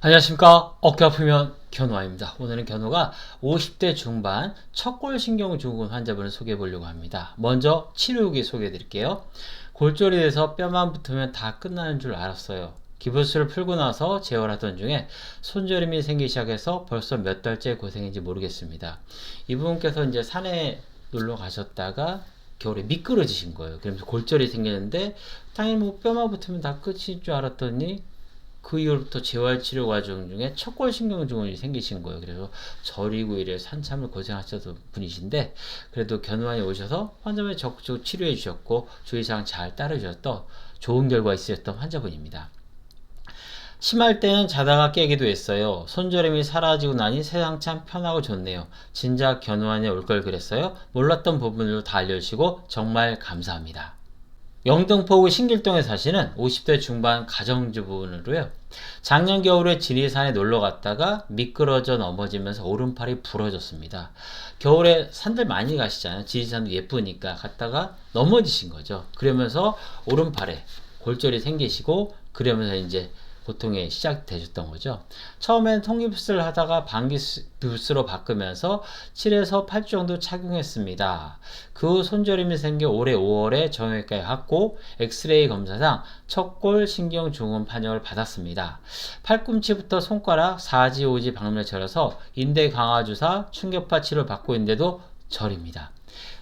안녕하십니까. 어깨 아프면 견우아입니다. 오늘은 견우가 50대 중반 척골신경증후군 환자분을 소개해 보려고 합니다. 먼저 치료 후기 소개해 드릴게요. 골절이 돼서 뼈만 붙으면 다 끝나는 줄 알았어요. 기부스를 풀고 나서 재활하던 중에 손저림이 생기기 시작해서 벌써 몇 달째 고생인지 모르겠습니다. 이분께서 이제 산에 놀러 가셨다가 겨울에 미끄러지신 거예요. 그러면서 골절이 생기는데 당연히 뭐 뼈만 붙으면 다 끝일 줄 알았더니 그 이후부터 재활치료 과정 중에 척골신경증후군이 생기신 거예요. 그래서 저리고 이래 한참을 고생하셨던 분이신데 그래도 견우환에 오셔서 환자분이 적극적으로 치료해 주셨고 주의사항 잘 따르 주셨던 좋은 결과 있으셨던 환자분입니다. 심할 때는 자다가 깨기도 했어요. 손저림이 사라지고 나니 세상 참 편하고 좋네요. 진작 견우환에 올 걸 그랬어요. 몰랐던 부분으로 다 알려주시고 정말 감사합니다. 영등포구 신길동에 사시는 50대 중반 가정주부로요. 작년 겨울에 지리산에 놀러 갔다가 미끄러져 넘어지면서 오른팔이 부러졌습니다. 겨울에 산들 많이 가시잖아요. 지리산도 예쁘니까 갔다가 넘어지신 거죠. 그러면서 오른팔에 골절이 생기시고 그러면서 이제 고통이 시작되셨던 거죠. 처음엔 통기부스를 하다가 방기부스로 바꾸면서 7에서 8주 정도 착용했습니다. 그 후 손저림이 생겨 올해 5월에 정형외과에 갔고 엑스레이 검사상 척골신경증후군 판정을 받았습니다. 팔꿈치부터 손가락 4지 5지 방면을 절여서 인대 강화 주사 충격파 치료를 받고 있는데도 저립니다.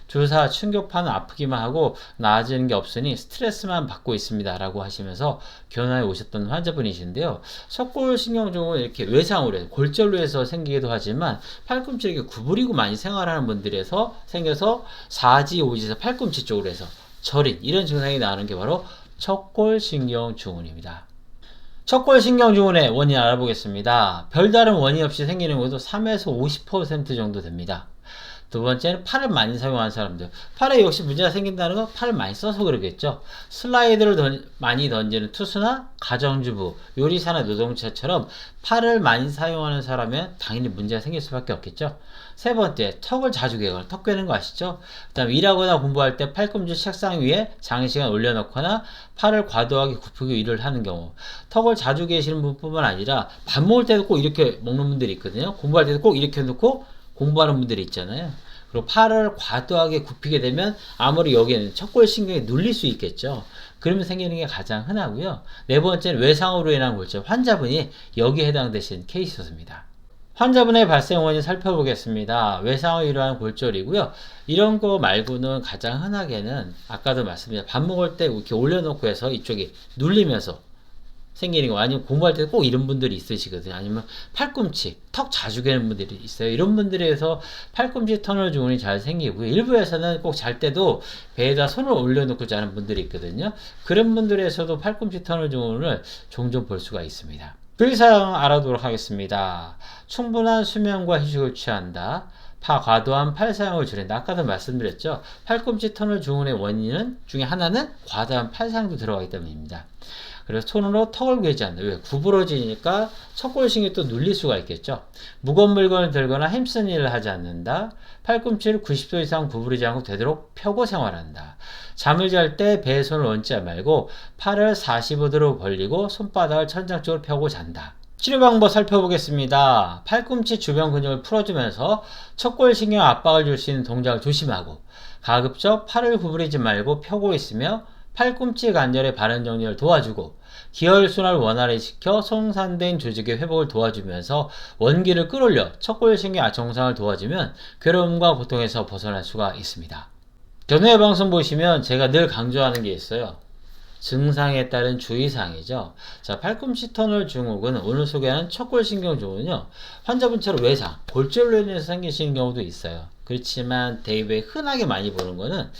주사 충격파는 아프기만 하고 나아지는 게 없으니 스트레스만 받고 있습니다 라고 하시면서 견우환에 오셨던 환자분이신데요. 척골신경증후군 이렇게 외상으로 해서 골절로 해서 생기기도 하지만 팔꿈치 이렇게 구부리고 많이 생활하는 분들에서 생겨서 4지 5지에서 팔꿈치 쪽으로 해서 저린 이런 증상이 나오는 게 바로 척골신경증후군입니다. 척골신경증후군의 원인 알아보겠습니다. 별다른 원인 없이 생기는 경우도 3에서 50% 정도 됩니다. 두 번째는 팔을 많이 사용하는 사람들. 팔에 역시 문제가 생긴다는 건 팔을 많이 써서 그러겠죠. 슬라이드를 많이 던지는 투수나 가정주부, 요리사나 노동자처럼 팔을 많이 사용하는 사람은 당연히 문제가 생길 수밖에 없겠죠. 세 번째, 턱을 자주 개거나 턱 꿰는 거 아시죠? 그 다음 일하거나 공부할 때 팔꿈치 책상 위에 장시간 올려놓거나 팔을 과도하게 굽히고 일을 하는 경우. 턱을 자주 개시는 분뿐만 아니라 밥 먹을 때도 꼭 이렇게 먹는 분들이 있거든요. 공부할 때도 꼭 이렇게 놓고 공부하는 분들이 있잖아요. 그리고 팔을 과도하게 굽히게 되면 아무리 여기에는 척골신경이 눌릴 수 있겠죠. 그러면 생기는 게 가장 흔하고요. 네 번째는 외상으로 인한 골절. 환자분이 여기에 해당되신 케이스였습니다. 환자분의 발생 원인 살펴보겠습니다. 외상으로 인한 골절이고요. 이런 거 말고는 가장 흔하게는 아까도 말씀드린 밥 먹을 때 이렇게 올려놓고 해서 이쪽이 눌리면서 생기는 거 아니면 공부할 때 꼭 이런 분들이 있으시거든요. 아니면 팔꿈치, 턱 자주 개는 분들이 있어요. 이런 분들에서 팔꿈치 터널 증후군이 잘 생기고요. 일부에서는 꼭 잘 때도 배에다 손을 올려놓고 자는 분들이 있거든요. 그런 분들에서도 팔꿈치 터널 증후군을 종종 볼 수가 있습니다. 주의사항 알아보도록 하겠습니다. 충분한 수면과 휴식을 취한다. 과도한 팔 사용을 줄인다. 아까도 말씀드렸죠. 팔꿈치 터널 증후군의 원인은 중에 하나는 과도한 팔 사용도 들어가기 때문입니다. 그래서 손으로 턱을 괴지 않는다. 왜? 구부러지니까 척골신경이 또 눌릴 수가 있겠죠. 무거운 물건을 들거나 힘쓰는 일을 하지 않는다. 팔꿈치를 90도 이상 구부리지 않고 되도록 펴고 생활한다. 잠을 잘 때 배에 손을 얹지 말고 팔을 45도로 벌리고 손바닥을 천장 쪽으로 펴고 잔다. 치료 방법 살펴보겠습니다. 팔꿈치 주변 근육을 풀어주면서 척골신경 압박을 줄 수 있는 동작을 조심하고 가급적 팔을 구부리지 말고 펴고 있으며 팔꿈치 관절의 바른 정렬을 도와주고 기혈순환을 원활히 시켜 손상된 조직의 회복을 도와주면서 원기를 끌어올려 척골신경 정상을 도와주면 괴로움과 고통에서 벗어날 수가 있습니다. 견우의 방송 보시면 제가 늘 강조하는 게 있어요. 증상에 따른 주의사항이죠. 자, 팔꿈치 터널 증후군은 오늘 소개하는 척골신경 증후군은요. 환자분처럼 외상, 골절로 인해서 생기시는 경우도 있어요. 그렇지만 대개 흔하게 많이 보는 거는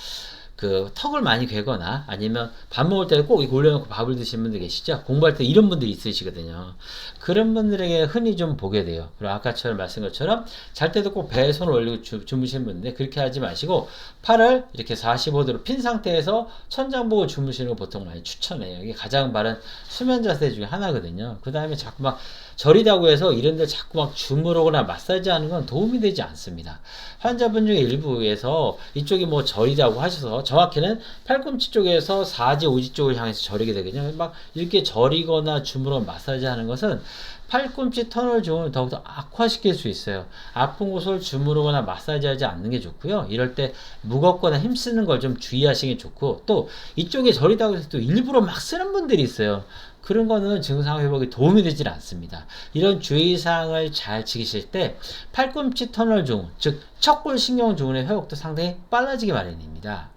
그 턱을 많이 괴거나 아니면 밥 먹을 때 꼭 올려놓고 밥을 드시는 분들 계시죠? 공부할 때 이런 분들이 있으시거든요. 그런 분들에게 흔히 좀 보게 돼요. 그리고 아까처럼 말씀한 것처럼 잘 때도 꼭 배에 손을 올리고 주무시는 분인데 그렇게 하지 마시고 팔을 이렇게 45도로 핀 상태에서 천장 보고 주무시는 거 보통 많이 추천해요. 이게 가장 바른 수면 자세 중에 하나거든요. 그 다음에 자꾸 막 저리다고 해서 이런 데 자꾸 막 주무르거나 마사지 하는 건 도움이 되지 않습니다. 환자분 중에 일부에서 이쪽이 뭐 저리다고 하셔서 정확히는 팔꿈치 쪽에서 4지 5지 쪽을 향해서 저리게 되거든요. 막 이렇게 저리거나 주무르거나 마사지 하는 것은 팔꿈치 터널 증후를 더욱더 악화시킬 수 있어요. 아픈 곳을 주무르거나 마사지하지 않는 게 좋고요. 이럴 때 무겁거나 힘쓰는 걸 좀 주의하시는 게 좋고, 또 이쪽에 저리다고 해서 또 일부러 막 쓰는 분들이 있어요. 그런 거는 증상 회복에 도움이 되질 않습니다. 이런 주의사항을 잘 지키실 때 팔꿈치 터널 증후, 즉 척골신경 증후의 회복도 상당히 빨라지기 마련입니다.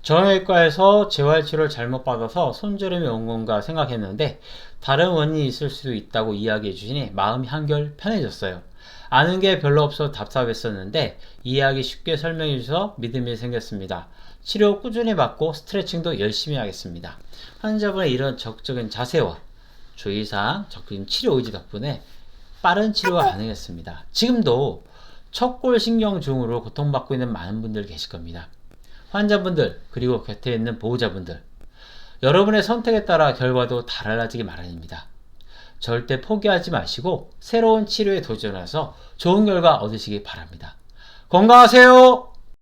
정형외과에서 재활치료를 잘못 받아서 손저림이 온 건가 생각했는데 다른 원인이 있을 수도 있다고 이야기해 주시니 마음이 한결 편해졌어요. 아는 게 별로 없어 답답했었는데 이해하기 쉽게 설명해 주셔서 믿음이 생겼습니다. 치료 꾸준히 받고 스트레칭도 열심히 하겠습니다. 환자분의 이런 적극적인 자세와 주의사항, 적극적인 치료 의지 덕분에 빠른 치료가 가능했습니다. 지금도 척골신경 증후로 고통받고 있는 많은 분들 계실 겁니다. 환자분들 그리고 곁에 있는 보호자분들, 여러분의 선택에 따라 결과도 달라지기 마련입니다. 절대 포기하지 마시고 새로운 치료에 도전해서 좋은 결과 얻으시기 바랍니다. 건강하세요.